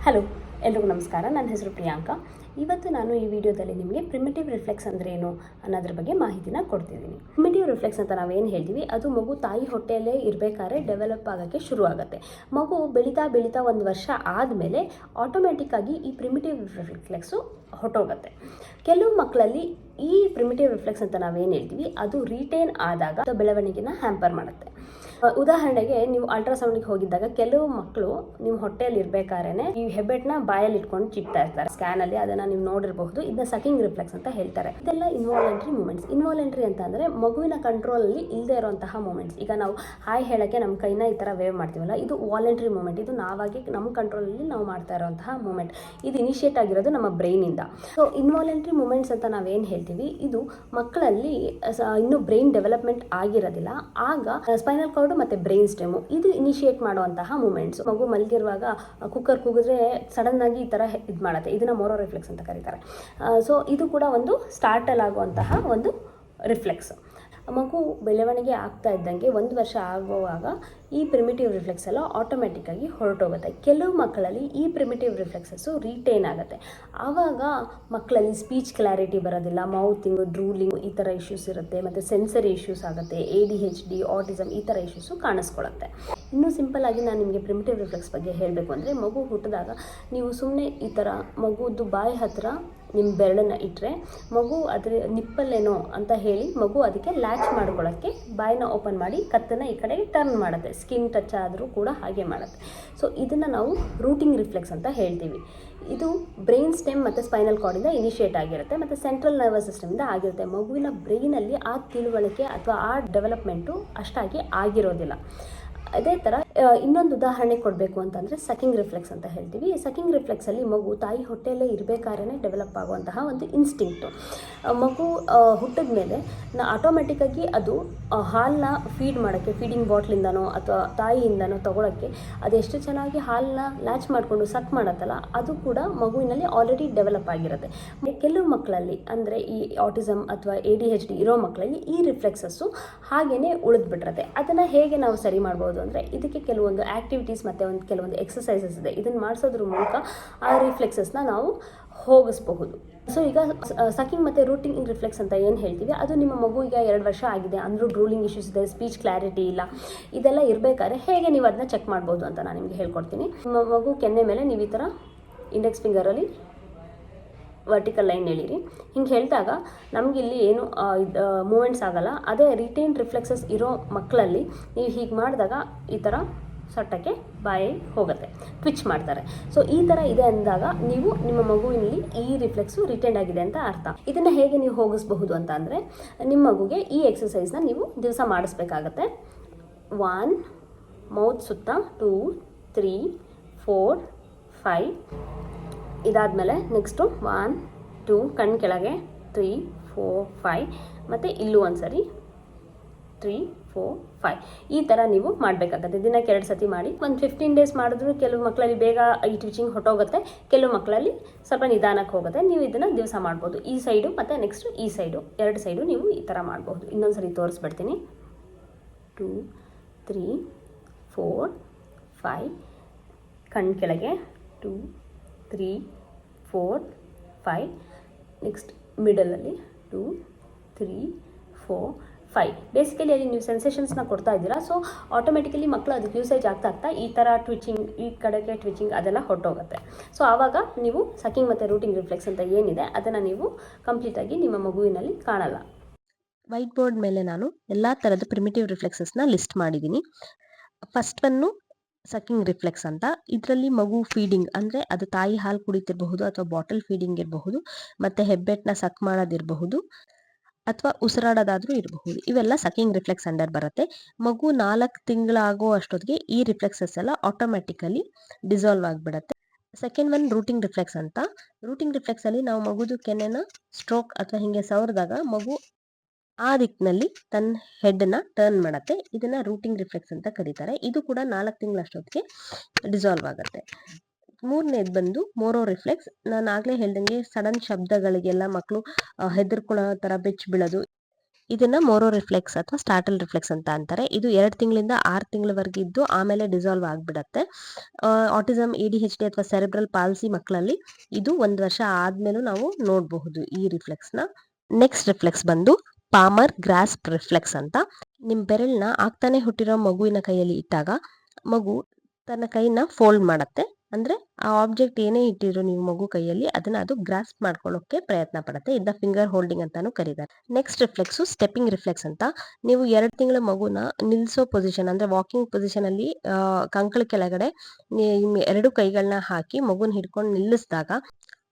Hello, ಎಲ್ರಿಗೂ ನಮಸ್ಕಾರ. ನನ್ನ ಹೆಸರು ಪ್ರಿಯಾಂಕಾ. ಇವತ್ತು ನಾನು ಈ ವಿಡಿಯೋದಲ್ಲಿ ನಿಮಗೆ ಪ್ರಿಮಿಟಿವ್ ರಿಫ್ಲೆಕ್ಸ್ ಅಂದರೆ ಏನು ಅನ್ನೋದ್ರ ಬಗ್ಗೆ ಮಾಹಿತಿನ ಕೊಡ್ತಿದ್ದೀನಿ. ಪ್ರಿಮಿಟಿವ್ ರಿಫ್ಲೆಕ್ಸ್ ಅಂತ ನಾವೇನು ಹೇಳ್ತೀವಿ, ಅದು ಮಗು ತಾಯಿ ಹೊಟ್ಟೆಯಲ್ಲೇ ಇರಬೇಕಾದ್ರೆ ಡೆವಲಪ್ ಆಗೋಕ್ಕೆ ಶುರು ಆಗುತ್ತೆ. ಮಗು ಬೆಳೀತಾ ಬೆಳೀತಾ 1 ವರ್ಷ ಆದಮೇಲೆ ಆಟೋಮೆಟಿಕ್ಕಾಗಿ ಈ ಪ್ರಿಮಿಟಿವ್ ರಿಫ್ಲೆಕ್ಸು ಹೊಟ್ಟೋಗುತ್ತೆ. ಕೆಲವು ಮಕ್ಕಳಲ್ಲಿ ಈ ಪ್ರಿಮಿಟಿವ್ ರಿಫ್ಲೆಕ್ಸ್ ಅಂತ ನಾವೇನು ಹೇಳ್ತೀವಿ, ಅದು ರಿಟೇನ್ ಆದಾಗ ಬೆಳವಣಿಗೆನ ಹ್ಯಾಂಪರ್ ಮಾಡುತ್ತೆ. ಉದಾಹರಣೆಗೆ, ನೀವು ಅಲ್ಟ್ರಾಸೌಂಡಿಗೆ ಹೋಗಿದ್ದಾಗ ಕೆಲವು ಮಕ್ಕಳು ನಿಮ್ಮ ಹೊಟ್ಟೆಯಲ್ಲಿ ಇರಬೇಕಾದ್ರೆ ಈ ಹೆಬ್ಬೆಟ್ನ ಬಾಯಲ್ಲಿ ಇಟ್ಕೊಂಡು ಚಿಕ್ತಾ ಇರ್ತಾರೆ. ಸ್ಕ್ಯಾನಲ್ಲಿ ಅದನ್ನು ನೀವು ನೋಡಿರಬಹುದು. ಇದನ್ನ ಸಕಿಂಗ್ ರಿಫ್ಲೆಕ್ಸ್ ಅಂತ ಹೇಳ್ತಾರೆ. ಇದೆಲ್ಲ ಇನ್ವಾಲಂಟ್ರಿ ಮೂಮೆಂಟ್ಸ್. ಇನ್ವಾಲಂಟ್ರಿ ಅಂತ ಅಂದರೆ ಮಗುವಿನ ಕಂಟ್ರೋಲಲ್ಲಿ ಇಲ್ಲದೆ ಇರುವಂತಹ ಮೂಮೆಂಟ್ಸ್. ಈಗ ನಾವು ಹಾಯ್ ಹೇಳೋಕ್ಕೆ ನಮ್ಮ ಕೈನ ಈ ಥರ ವೇವ್ ಮಾಡ್ತೀವಲ್ಲ, ಇದು ವಾಲಂಟ್ರಿ ಮೂಮೆಂಟ್. ಇದು ನಾವಾಗಿ ನಮ್ಮ ಕಂಟ್ರೋಲಲ್ಲಿ ನಾವು ಮಾಡ್ತಾ ಇರುವಂತಹ ಮೂಮೆಂಟ್. ಇದು ಇನಿಷಿಯೇಟ್ ಆಗಿರೋದು ನಮ್ಮ ಬ್ರೈನಿಂದ. ಸೊ ಇನ್ವಾಲಂಟ್ರಿ ಮೂಮೆಂಟ್ಸ್ ಅಂತ ನಾವೇನು ಹೇಳ್ತೀವಿ, ಇದು ಮಕ್ಕಳಲ್ಲಿ ಇನ್ನೂ ಬ್ರೈನ್ ಡೆವಲಪ್ಮೆಂಟ್ ಆಗಿರೋದಿಲ್ಲ. ಆಗ ಸ್ಪೈನಲ್ ಕಾರ್ಡ್ ಮತ್ತು ಬ್ರೈನ್ ಸ್ಟೆಮು ಇದು ಇನಿಷಿಯೇಟ್ ಮಾಡುವಂತಹ ಮೂಮೆಂಟ್ಸ್. ಮಗು ಮಲಗಿರುವಾಗ ಕುಕ್ಕರ್ ಕೂಗಿದ್ರೆ ಸಡನ್ ಆಗಿ ಈ ಥರ ಇದು ಮಾಡುತ್ತೆ. ಇದನ್ನು ಮೋರೋ ರಿಫ್ಲೆಕ್ಸ್ ಅಂತ ಕರೀತಾರೆ. ಸೊ ಇದು ಕೂಡ ಒಂದು ಸ್ಟಾರ್ಟಲ್ ಆಗುವಂತಹ ಒಂದು ರಿಫ್ಲೆಕ್ಸ್. ಮಗು ಬೆಳವಣಿಗೆ ಆಗ್ತಾ ಇದ್ದಂಗೆ 1 ವರ್ಷ ಆಗುವಾಗ ಈ ಪ್ರಿಮಿಟಿವ್ ರಿಫ್ಲೆಕ್ಸ್ ಎಲ್ಲ ಆಟೋಮೆಟಿಕ್ಕಾಗಿ ಹೊರಟೋಗುತ್ತೆ. ಕೆಲವು ಮಕ್ಕಳಲ್ಲಿ ಈ ಪ್ರಿಮಿಟಿವ್ ರಿಫ್ಲೆಕ್ಸಸ್ಸು ರಿಟೇನ್ ಆಗುತ್ತೆ. ಆವಾಗ ಮಕ್ಕಳಲ್ಲಿ ಸ್ಪೀಚ್ ಕ್ಲಾರಿಟಿ ಬರೋದಿಲ್ಲ, ಮೌತಿಂಗು, ಡ್ರೂಲಿಂಗು ಈ ಥರ ಇಶ್ಯೂಸ್ ಇರುತ್ತೆ. ಮತ್ತು ಸೆನ್ಸರಿ ಇಶ್ಯೂಸ್ ಆಗುತ್ತೆ. ADHD, ಆಟಿಸಮ್ ಈ ಥರ ಇಶ್ಯೂಸು ಕಾಣಿಸ್ಕೊಳ್ಳುತ್ತೆ. ಇನ್ನೂ ಸಿಂಪಲ್ ಆಗಿ ನಾನು ನಿಮಗೆ ಪ್ರಿಮಿಟಿವ್ ರಿಫ್ಲೆಕ್ಸ್ ಬಗ್ಗೆ ಹೇಳಬೇಕು ಅಂದರೆ, ಮಗು ಹುಟ್ಟಿದಾಗ ನೀವು ಸುಮ್ಮನೆ ಈ ಥರ ಮಗುದು ಬಾಯಿ ಹತ್ತಿರ ನಿಮ್ಮ ಬೆರಳನ್ನು ಇಟ್ಟರೆ ಮಗು ಅದ್ರ ನಿಪ್ಪಲ್ಲೇನೋ ಅಂತ ಹೇಳಿ ಮಗು ಅದಕ್ಕೆ ಲ್ಯಾಚ್ ಮಾಡ್ಕೊಳ್ಳೋಕ್ಕೆ ಬಾಯಿನ ಓಪನ್ ಮಾಡಿ ಕತ್ತನ್ನು ಈ ಕಡೆಗೆ ಟರ್ನ್ ಮಾಡುತ್ತೆ. ಸ್ಕಿನ್ ಟಚ್ ಆದರೂ ಕೂಡ ಹಾಗೆ ಮಾಡುತ್ತೆ. ಸೊ ಇದನ್ನು ನಾವು ರೂಟಿಂಗ್ ರಿಫ್ಲೆಕ್ಸ್ ಅಂತ ಹೇಳ್ತೀವಿ. ಇದು ಬ್ರೈನ್ ಸ್ಟೆಮ್ ಮತ್ತು ಸ್ಪೈನಲ್ ಕಾರ್ಡಿಂದ ಇನಿಷಿಯೇಟ್ ಆಗಿರುತ್ತೆ ಮತ್ತು ಸೆಂಟ್ರಲ್ ನರ್ವಸ್ ಸಿಸ್ಟಮಿಂದ ಆಗಿರುತ್ತೆ. ಮಗುವಿನ ಬ್ರೈನಲ್ಲಿ ಆ ತಿಳುವಳಿಕೆ ಅಥವಾ ಆ ಡೆವಲಪ್ಮೆಂಟು ಅಷ್ಟಾಗಿ ಆಗಿರೋದಿಲ್ಲ. ಅದೇ ಥರ ಇನ್ನೊಂದು ಉದಾಹರಣೆ ಕೊಡಬೇಕು ಅಂತಂದರೆ ಸಕಿಂಗ್ ರಿಫ್ಲೆಕ್ಸ್ ಅಂತ ಹೇಳ್ತೀವಿ. ಸಕಿಂಗ್ ರಿಫ್ಲೆಕ್ಸಲ್ಲಿ ಮಗು ತಾಯಿ ಹೊಟ್ಟೆಯಲ್ಲೇ ಇರಬೇಕಾದ್ರೆ ಡೆವಲಪ್ ಆಗುವಂತಹ ಒಂದು ಇನ್ಸ್ಟಿಂಕ್ಟು. ಮಗು ಹುಟ್ಟಿದ ಮೇಲೆ ಆಟೋಮೆಟಿಕ್ಕಾಗಿ ಅದು ಹಾಲನ್ನ ಫೀಡ್ ಮಾಡೋಕ್ಕೆ, ಫೀಡಿಂಗ್ ಬಾಟ್ಲಿಂದನೋ ಅಥವಾ ತಾಯಿಯಿಂದನೋ ತೊಗೊಳಕ್ಕೆ ಅದೆಷ್ಟು ಚೆನ್ನಾಗಿ ಹಾಲನ್ನ ಲ್ಯಾಚ್ ಮಾಡಿಕೊಂಡು ಸಕ್ ಮಾಡುತ್ತಲ್ಲ, ಅದು ಕೂಡ ಮಗುವಿನಲ್ಲಿ ಆಲ್ರೆಡಿ ಡೆವಲಪ್ ಆಗಿರುತ್ತೆ. ಕೆಲವು ಮಕ್ಕಳಲ್ಲಿ ಅಂದರೆ ಈ ಆಟಿಸಮ್ ಅಥವಾ ADHD ಇರೋ ಮಕ್ಕಳಲ್ಲಿ ಈ ರಿಫ್ಲೆಕ್ಸಸ್ಸು ಹಾಗೇ ಉಳಿದ್ಬಿಟ್ಟಿರುತ್ತೆ. ಅದನ್ನು ಹೇಗೆ ನಾವು ಸರಿ ಮಾಡ್ಬೋದು ಅಂದರೆ, ಇದಕ್ಕೆ ಕೆಲವೊಂದು ಆ್ಯಕ್ಟಿವಿಟೀಸ್ ಮತ್ತು ಕೆಲವೊಂದು ಎಕ್ಸಸೈಸಸ್ ಇದೆ. ಇದನ್ನು ಮಾಡಿಸೋದ್ರ ಮೂಲಕ ಆ ರಿಫ್ಲೆಕ್ಸಸ್ನ ನಾವು ಹೋಗಿಸಬಹುದು. ಸೊ ಈಗ ಸಕಿಂಗ್ ಮತ್ತು ರೂಟಿಂಗ್ ರಿಫ್ಲೆಕ್ಸ್ ಅಂತ ಏನು ಹೇಳ್ತೀವಿ, ಅದು ನಿಮ್ಮ ಮಗು ಈಗ 2 ವರ್ಷ ಆಗಿದೆ ಅಂದರೂ ಡ್ರೂಲಿಂಗ್ ಇಶ್ಯೂಸ್ ಇದೆ, ಸ್ಪೀಚ್ ಕ್ಲಾರಿಟಿ ಇಲ್ಲ, ಇದೆಲ್ಲ ಇರಬೇಕಾದ್ರೆ ಹೇಗೆ ನೀವು ಅದನ್ನ ಚೆಕ್ ಮಾಡ್ಬೋದು ಅಂತ ನಾನು ನಿಮಗೆ ಹೇಳ್ಕೊಡ್ತೀನಿ. ನಿಮ್ಮ ಮಗು ಕೆನ್ನೆ ಮೇಲೆ ನೀವು ಈ ಥರ ಇಂಡೆಕ್ಸ್ ಫಿಂಗರಲ್ಲಿ ವರ್ಟಿಕಲ್ ಲೈನ್ ಎಳೀರಿ. ಹಿಂಗೆ ಹೇಳಿದಾಗ ನಮಗಿಲ್ಲಿ ಏನು ಮೂಮೆಂಟ್ಸ್ ಆಗಲ್ಲ. ಅದೇ ರಿಟೈನ್ ರಿಫ್ಲೆಕ್ಸಸ್ ಇರೋ ಮಕ್ಕಳಲ್ಲಿ ನೀವು ಹೀಗೆ ಮಾಡಿದಾಗ ಈ ಥರ ಸೊಟ್ಟಕ್ಕೆ ಬಾಯಿ ಹೋಗುತ್ತೆ, ಟ್ವಿಚ್ ಮಾಡ್ತಾರೆ. ಸೊ ಈ ಥರ ಇದೆ ಅಂದಾಗ ನೀವು ನಿಮ್ಮ ಮಗುವಿನಲ್ಲಿ ಈ ರಿಫ್ಲೆಕ್ಸು ರಿಟೈನ್ ಆಗಿದೆ ಅಂತ ಅರ್ಥ. ಇದನ್ನು ಹೇಗೆ ನೀವು ಹೋಗಿಸಬಹುದು ಅಂತ ಅಂದರೆ, ನಿಮ್ಮ ಮಗುಗೆ ಈ ಎಕ್ಸಸೈಸ್ನ ನೀವು ದಿವಸ ಮಾಡಿಸ್ಬೇಕಾಗತ್ತೆ. 1 ಮೌತ್ ಸುತ್ತ, 2 3 4 5. ಇದಾದಮೇಲೆ ನೆಕ್ಸ್ಟು 1 2 ಕಣ್ಣು ಕೆಳಗೆ 3 4 5 ಮತ್ತು ಇಲ್ಲೂ ಒಂದು ಸರಿ 3 4 5. ಈ ಥರ ನೀವು ಮಾಡಬೇಕಾಗತ್ತೆ. ದಿನಕ್ಕೆ 2 ಸತಿ ಮಾಡಿ. ಒಂದು 15 ಡೇಸ್ ಮಾಡಿದ್ರು ಕೆಲವು ಮಕ್ಕಳಲ್ಲಿ ಬೇಗ ಈ ಟ್ವಿಚಿಂಗ್ ಹೊಟ್ಟೋಗುತ್ತೆ, ಕೆಲವು ಮಕ್ಕಳಲ್ಲಿ ಸ್ವಲ್ಪ ನಿಧಾನಕ್ಕೆ ಹೋಗುತ್ತೆ. ನೀವು ಇದನ್ನು ದಿವಸ ಮಾಡ್ಬೋದು. ಈ ಸೈಡು ಮತ್ತು ನೆಕ್ಸ್ಟು ಈ ಸೈಡು, 2 ಸೈಡು ನೀವು ಈ ಥರ ಮಾಡ್ಬೋದು. ಇನ್ನೊಂದು ಸರಿ ತೋರಿಸ್ಬಿಡ್ತೀನಿ. 2 3 4 5. ಕಣ್ಣು ಕೆಳಗೆ 2 3 4 5. ನೆಕ್ಸ್ಟ್ ಮಿಡಲಲ್ಲಿ 2 3 4 5. ಬೇಸಿಕಲಿ ಅಲ್ಲಿ ನೀವು ಸೆನ್ಸೇಷನ್ಸ್ನ ಕೊಡ್ತಾ ಇದ್ದೀರಾ. ಸೊ ಆಟೋಮೆಟಿಕಲಿ ಮಕ್ಕಳು ಅದಕ್ಕೆ ಯೂಸೇಜ್ ಆಗ್ತಾ ಈ ಥರ ಟ್ವಿಚಿಂಗ್, ಈ ಕಡೆಗೆ ಟ್ವಿಚಿಂಗ್ ಅದೆಲ್ಲ ಹೊರಟೋಗುತ್ತೆ. ಸೊ ಆವಾಗ ನೀವು ಸಕಿಂಗ್ ಮತ್ತು ರೂಟಿಂಗ್ ರಿಫ್ಲೆಕ್ಸ್ ಅಂತ ಏನಿದೆ ಅದನ್ನು ನೀವು ಕಂಪ್ಲೀಟಾಗಿ ನಿಮ್ಮ ಮಗುವಿನಲ್ಲಿ ಕಾಣಲ್ಲ. ವೈಟ್ ಬೋರ್ಡ್ ಮೇಲೆ ನಾನು ಎಲ್ಲ ಥರದ ಪ್ರಿಮಿಟಿವ್ ರಿಫ್ಲೆಕ್ಸಸ್ನ ಲಿಸ್ಟ್ ಮಾಡಿದ್ದೀನಿ. ಫಸ್ಟ್ ಒನ್ನು ಸಕಿಂಗ್ ರಿಫ್ಲೆಕ್ಸ್ ಅಂತ. ಇದರಲ್ಲಿ ಮಗು ಫೀಡಿಂಗ್ ಅಂದರೆ ಅದು ತಾಯಿ ಹಾಲು ಕುಡಿತಿರಬಹುದು ಅಥವಾ ಬಾಟಲ್ ಫೀಡಿಂಗ್ ಇರಬಹುದು, ಮತ್ತು ಹೆಬ್ಬೆಟ್ಟನ್ನ ಸಕ್ ಮಾಡೋದಿರಬಹುದು ಅಥವಾ ಉಸಿರಾಡೋದಾದರೂ ಇರಬಹುದು. ಇವೆಲ್ಲ ಸಕಿಂಗ್ ರಿಫ್ಲೆಕ್ಸ್ ಅಂಡರ್ ಬರುತ್ತೆ. ಮಗು 4 ತಿಂಗಳಾಗೋ ಅಷ್ಟೊತ್ತಿಗೆ ಈ ರಿಫ್ಲೆಕ್ಸಸ್ ಎಲ್ಲ ಆಟೋಮೆಟಿಕಲಿ ಡಿಸಾಲ್ವ್ ಆಗಿಬಿಡುತ್ತೆ. ಸೆಕೆಂಡ್ ಒನ್ ರೂಟಿಂಗ್ ರಿಫ್ಲೆಕ್ಸ್ ಅಂತ. ರೂಟಿಂಗ್ ರಿಫ್ಲೆಕ್ಸಲ್ಲಿ ನಾವು ಮಗುದು ಕೆನ್ನೆನ ಸ್ಟ್ರೋಕ್ ಅಥವಾ ಹೀಗೆ ಸವರಿದಾಗ ಮಗು ಆ ದಿಕ್ಕಿನಲ್ಲಿ ತನ್ನ ಹೆಡ್ನ ಟರ್ನ್ ಮಾಡುತ್ತೆ. ಇದನ್ನ ರೂಟಿಂಗ್ ರಿಫ್ಲೆಕ್ಸ್ ಅಂತ ಕರೀತಾರೆ. ಇದು ಕೂಡ 4 ತಿಂಗಳಷ್ಟೊತ್ತಿಗೆ ಡಿಸಾಲ್ವ್ ಆಗುತ್ತೆ. 3ನೇದು ಬಂದು ಮೋರೋ ರಿಫ್ಲೆಕ್ಸ್. ನಾನು ಆಗಲೇ ಹೇಳ್ದಂಗೆ ಸಡನ್ ಶಬ್ದಗಳಿಗೆಲ್ಲ ಮಕ್ಕಳು ಹೆದರ್ಕೊಳ್ಳೋ ಥರ ಬೆಚ್ಚಿ ಬೀಳೋದು, ಇದನ್ನ ಮೋರೋ ರಿಫ್ಲೆಕ್ಸ್ ಅಥವಾ ಸ್ಟಾರ್ಟಲ್ ರಿಫ್ಲೆಕ್ಸ್ ಅಂತ ಅಂತಾರೆ. ಇದು 2 ತಿಂಗಳಿಂದ 6 ತಿಂಗಳವರೆಗೆ ಇದ್ದು ಆಮೇಲೆ ಡಿಸಾಲ್ವ್ ಆಗಿಬಿಡತ್ತೆ. ಆಟಿಸಮ್, ADHD ಅಥವಾ ಸೆರೆಬ್ರಲ್ ಪಾಲ್ಸಿ ಮಕ್ಕಳಲ್ಲಿ ಇದು 1 ವರ್ಷ ಆದ್ಮೇಲೂ ನಾವು ನೋಡಬಹುದು ಈ ರಿಫ್ಲೆಕ್ಸ್ನ. ನೆಕ್ಸ್ಟ್ ರಿಫ್ಲೆಕ್ಸ್ ಬಂದು ಪಾಮರ್ ಗ್ರಾಸ್ಪ್ ರಿಫ್ಲೆಕ್ಸ್ ಅಂತ. ನಿಮ್ಮ ಬೆರಳನ್ನ ಆಗ್ತಾನೆ ಹುಟ್ಟಿರೋ ಮಗುವಿನ ಕೈಯಲ್ಲಿ ಇಟ್ಟಾಗ ಮಗು ತನ್ನ ಕೈನ ಫೋಲ್ಡ್ ಮಾಡುತ್ತೆ. ಅಂದ್ರೆ ಆ ಆಬ್ಜೆಕ್ಟ್ ಏನೇ ಇಟ್ಟಿರೋ ನೀವು ಮಗು ಕೈಯಲ್ಲಿ ಅದನ್ನ ಅದು ಗ್ರಾಸ್ಪ್ ಮಾಡ್ಕೊಳ್ಳೋಕೆ ಪ್ರಯತ್ನ ಪಡುತ್ತೆ. ಇದನ್ನ ಫಿಂಗರ್ ಹೋಲ್ಡಿಂಗ್ ಅಂತಾನು ಕರೀತಾರೆ. ನೆಕ್ಸ್ಟ್ ರಿಫ್ಲೆಕ್ಸ್ ಸ್ಟೆಪ್ಪಿಂಗ್ ರಿಫ್ಲೆಕ್ಸ್ ಅಂತ. ನೀವು 2 ತಿಂಗಳ ಮಗುನ ನಿಲ್ಸೋ ಪೊಸಿಷನ್ ಅಂದ್ರೆ ವಾಕಿಂಗ್ ಪೊಸಿಷನ್ ಅಲ್ಲಿ ಕಂಕಳ ಕೆಳಗಡೆ ನಿಮ್ಮ 2 ಕೈಗಳನ್ನ ಹಾಕಿ ಮಗುನ ಹಿಡ್ಕೊಂಡು ನಿಲ್ಲಿಸಿದಾಗ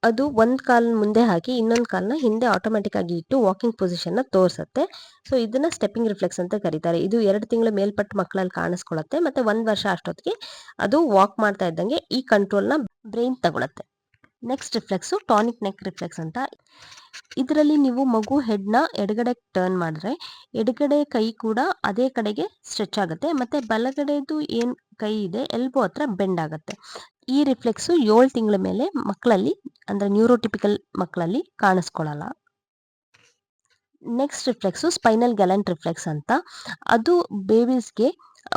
ಅದು ಒಂದ್ ಕಾಲ್ ಮುಂದೆ ಹಾಕಿ ಇನ್ನೊಂದ್ ಕಾಲ್ನ ಹಿಂದೆ ಆಟೋಮೆಟಿಕ್ ಆಗಿ ಇಟ್ಟು ವಾಕಿಂಗ್ ಪೊಸಿಷನ್ ನ ತೋರಿಸುತ್ತೆ. ಸೊ ಇದನ್ನ ಸ್ಟೆಪ್ಪಿಂಗ್ ರಿಫ್ಲೆಕ್ಸ್ ಅಂತ ಕರೀತಾರೆ. ಇದು 2 ತಿಂಗಳ ಮೇಲ್ಪಟ್ಟ ಮಕ್ಕಳಲ್ಲಿ ಕಾಣಿಸ್ಕೊಳ್ಳುತ್ತೆ. ಮತ್ತೆ 1 ವರ್ಷ ಅಷ್ಟೊತ್ತಿಗೆ ಅದು ವಾಕ್ ಮಾಡ್ತಾ ಇದ್ದಂಗೆ ಈ ಕಂಟ್ರೋಲ್ ನ ಬ್ರೈನ್ ತಗೊಳುತ್ತೆ. Next reflex tonic neck reflex ಅಂತ. ಇದರಲ್ಲಿ ನೀವು ಮಗು ಹೆಡ್ ನ ಎಡಗಡೆ ಟರ್ನ್ ಮಾಡಿದ್ರೆ ಎಡಗಡೆ ಕೈ ಕೂಡ ಅದೇ ಕಡೆಗೆ ಸ್ಟ್ರೆಚ್ ಆಗುತ್ತೆ. ಮತ್ತೆ ಬಲಗಡೆದು ಏನ್ ಕೈ ಇದೆ ಎಲ್ಬೋ ಹತ್ರ ಬೆಂಡ್ ಆಗುತ್ತೆ. ಈ ರಿಫ್ಲೆಕ್ಸ್ 7 ತಿಂಗಳ ಮೇಲೆ ಮಕ್ಕಳಲ್ಲಿ ಅಂದ್ರೆ ನ್ಯೂರೋಟಿಪಿಕಲ್ ಮಕ್ಕಳಲ್ಲಿ ಕಾಣಿಸ್ಕೊಳ್ಳಲ್ಲ. Next reflex spinal galant reflex ಅಂತ. ಅದು ಬೇಬೀಸ್ಗೆ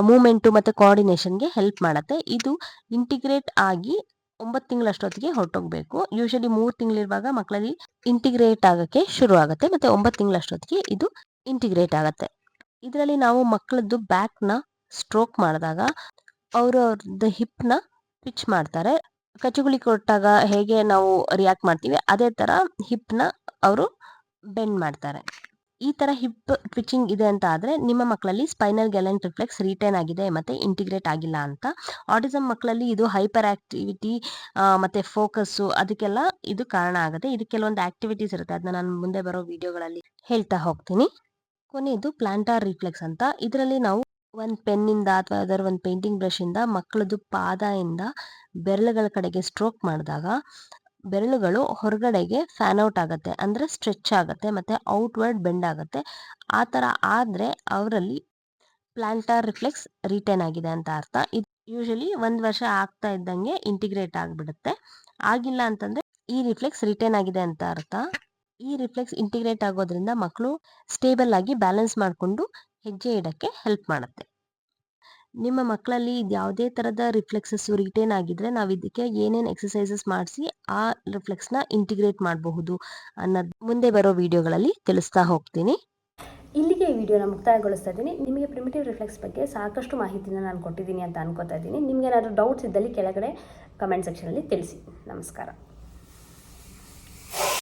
ಮೂವ್ಮೆಂಟ್ ಮತ್ತೆ ಕೋಆರ್ಡಿನೇಷನ್ಗೆ ಹೆಲ್ಪ್ ಮಾಡುತ್ತೆ. ಇದು ಇಂಟಿಗ್ರೇಟ್ ಆಗಿ 9 ತಿಂಗಳಷ್ಟೊತ್ತಿಗೆ ಹೊರಟೋಗ್ಬೇಕು. ಯೂಶಲಿ 3 ತಿಂಗಳಿರುವಾಗ ಮಕ್ಕಳಲ್ಲಿ ಇಂಟಿಗ್ರೇಟ್ ಆಗಕ್ಕೆ ಶುರು ಆಗುತ್ತೆ. ಮತ್ತೆ 9 ತಿಂಗಳಷ್ಟೊತ್ತಿಗೆ ಇದು ಇಂಟಿಗ್ರೇಟ್ ಆಗುತ್ತೆ. ಇದರಲ್ಲಿ ನಾವು ಮಕ್ಕಳದ್ದು ಬ್ಯಾಕ್ ನ ಸ್ಟ್ರೋಕ್ ಮಾಡಿದಾಗ ಅವ್ರದ್ದು ಹಿಪ್ ನ ಪಿಚ್ ಮಾಡ್ತಾರೆ. ಕಚ್ಚುಗುಳಿ ಕೊಟ್ಟಾಗ ಹೇಗೆ ನಾವು ರಿಯಾಕ್ಟ್ ಮಾಡ್ತೀವಿ ಅದೇ ತರ ಹಿಪ್ ನ ಅವರು ಬೆಂಡ್ ಮಾಡ್ತಾರೆ. ಈ ತರ ಹಿಪ್ ಟ್ವಿಚಿಂಗ್ ಇದೆ ಅಂತ ಆದ್ರೆ ನಿಮ್ಮ ಮಕ್ಕಳಲ್ಲಿ ಸ್ಪೈನಲ್ ಗ್ಯಾಲೆಂಟ್ ರಿಫ್ಲೆಕ್ಸ್ ರಿಟೈನ್ ಆಗಿದೆ ಮತ್ತೆ ಇಂಟಿಗ್ರೇಟ್ ಆಗಿಲ್ಲ ಅಂತ. ಆಟಿಸಮ್ ಮಕ್ಕಳಲ್ಲಿ ಇದು ಹೈಪರ್ ಆಕ್ಟಿವಿಟಿ ಮತ್ತೆ ಫೋಕಸ್ ಅದಕ್ಕೆಲ್ಲ ಇದು ಕಾರಣ ಆಗುತ್ತೆ. ಇದಕ್ಕೆ ಕೆಲವೊಂದು ಆಕ್ಟಿವಿಟೀಸ್ ಇರುತ್ತೆ, ಅದನ್ನ ನಾನು ಮುಂದೆ ಬರೋ ವಿಡಿಯೋಗಳಲ್ಲಿ ಹೇಳ್ತಾ ಹೋಗ್ತೀನಿ. ಕೊನೆಯದು ಪ್ಲಾಂಟಾರ್ ರಿಫ್ಲೆಕ್ಸ್ ಅಂತ. ಇದರಲ್ಲಿ ನಾವು ಒಂದು ಪೆನ್ನಿಂದ ಅಥವಾ ಯಾವ್ದಾದ್ರು ಒಂದು ಪೇಂಟಿಂಗ್ ಬ್ರಷ್ ಇಂದ ಮಕ್ಕಳದ್ದು ಪಾದದಿಂದ ಬೆರಳುಗಳ ಕಡೆಗೆ ಸ್ಟ್ರೋಕ್ ಮಾಡಿದಾಗ ಬೆರಳುಗಳು ಹೊರಗಡೆಗೆ ಫ್ಯಾನ್ ಔಟ್ ಆಗುತ್ತೆ, ಅಂದ್ರೆ ಸ್ಟ್ರೆಚ್ ಆಗುತ್ತೆ ಮತ್ತೆ ಔಟ್ವರ್ಡ್ ಬೆಂಡ್ ಆಗುತ್ತೆ. ಆ ತರ ಆದ್ರೆ ಅವರಲ್ಲಿ ಪ್ಲಾಂಟಾರ್ ರಿಫ್ಲೆಕ್ಸ್ ರಿಟೈನ್ ಆಗಿದೆ ಅಂತ ಅರ್ಥ. ಇದು ಯೂಶಲಿ 1 ವರ್ಷ ಆಗ್ತಾ ಇದ್ದಂಗೆ ಇಂಟಿಗ್ರೇಟ್ ಆಗ್ಬಿಡುತ್ತೆ. ಆಗಿಲ್ಲ ಅಂತಂದ್ರೆ ಈ ರಿಫ್ಲೆಕ್ಸ್ ರಿಟೈನ್ ಆಗಿದೆ ಅಂತ ಅರ್ಥ. ಈ ರಿಫ್ಲೆಕ್ಸ್ ಇಂಟಿಗ್ರೇಟ್ ಆಗೋದ್ರಿಂದ ಮಕ್ಕಳು ಸ್ಟೇಬಲ್ ಆಗಿ ಬ್ಯಾಲೆನ್ಸ್ ಮಾಡಿಕೊಂಡು ಹೆಜ್ಜೆ ಇಡಕ್ಕೆ ಹೆಲ್ಪ್ ಮಾಡುತ್ತೆ. ನಿಮ್ಮ ಮಕ್ಕಳಲ್ಲಿ ಯಾವುದೇ ತರದ ರಿಫ್ಲೆಕ್ಸಸ್ ರಿಟೈನ್ ಆಗಿದ್ರೆ ನಾವು ಇದಕ್ಕೆ ಏನೇನು ಎಕ್ಸಸೈಸಸ್ ಮಾಡಿಸಿ ಆ ರಿಫ್ಲೆಕ್ಸ್ ನ ಇಂಟಿಗ್ರೇಟ್ ಮಾಡಬಹುದು ಅನ್ನೋದು ಮುಂದೆ ಬರೋ ವಿಡಿಯೋಗಳಲ್ಲಿ ತಿಳಿಸ್ತಾ ಹೋಗ್ತೀನಿ. ಇಲ್ಲಿಗೆ ಈ ವಿಡಿಯೋನ ಮುಕ್ತಾಯಗೊಳಿಸ್ತಾ ಇದ್ದೀನಿ. ನಿಮಗೆ ಪ್ರಿಮಿಟಿವ್ ರಿಫ್ಲೆಕ್ಸ್ ಬಗ್ಗೆ ಸಾಕಷ್ಟು ಮಾಹಿತಿನ ನಾನು ಕೊಟ್ಟಿದ್ದೀನಿ ಅಂತ ಅನ್ಕೋತಾ ಇದ್ದೀನಿ. ನಿಮ್ಗೆ ಏನಾದರೂ ಡೌಟ್ಸ್ ಇದ್ದಲ್ಲಿ ಕೆಳಗಡೆ ಕಮೆಂಟ್ ಸೆಕ್ಷನಲ್ಲಿ ತಿಳಿಸಿ. ನಮಸ್ಕಾರ.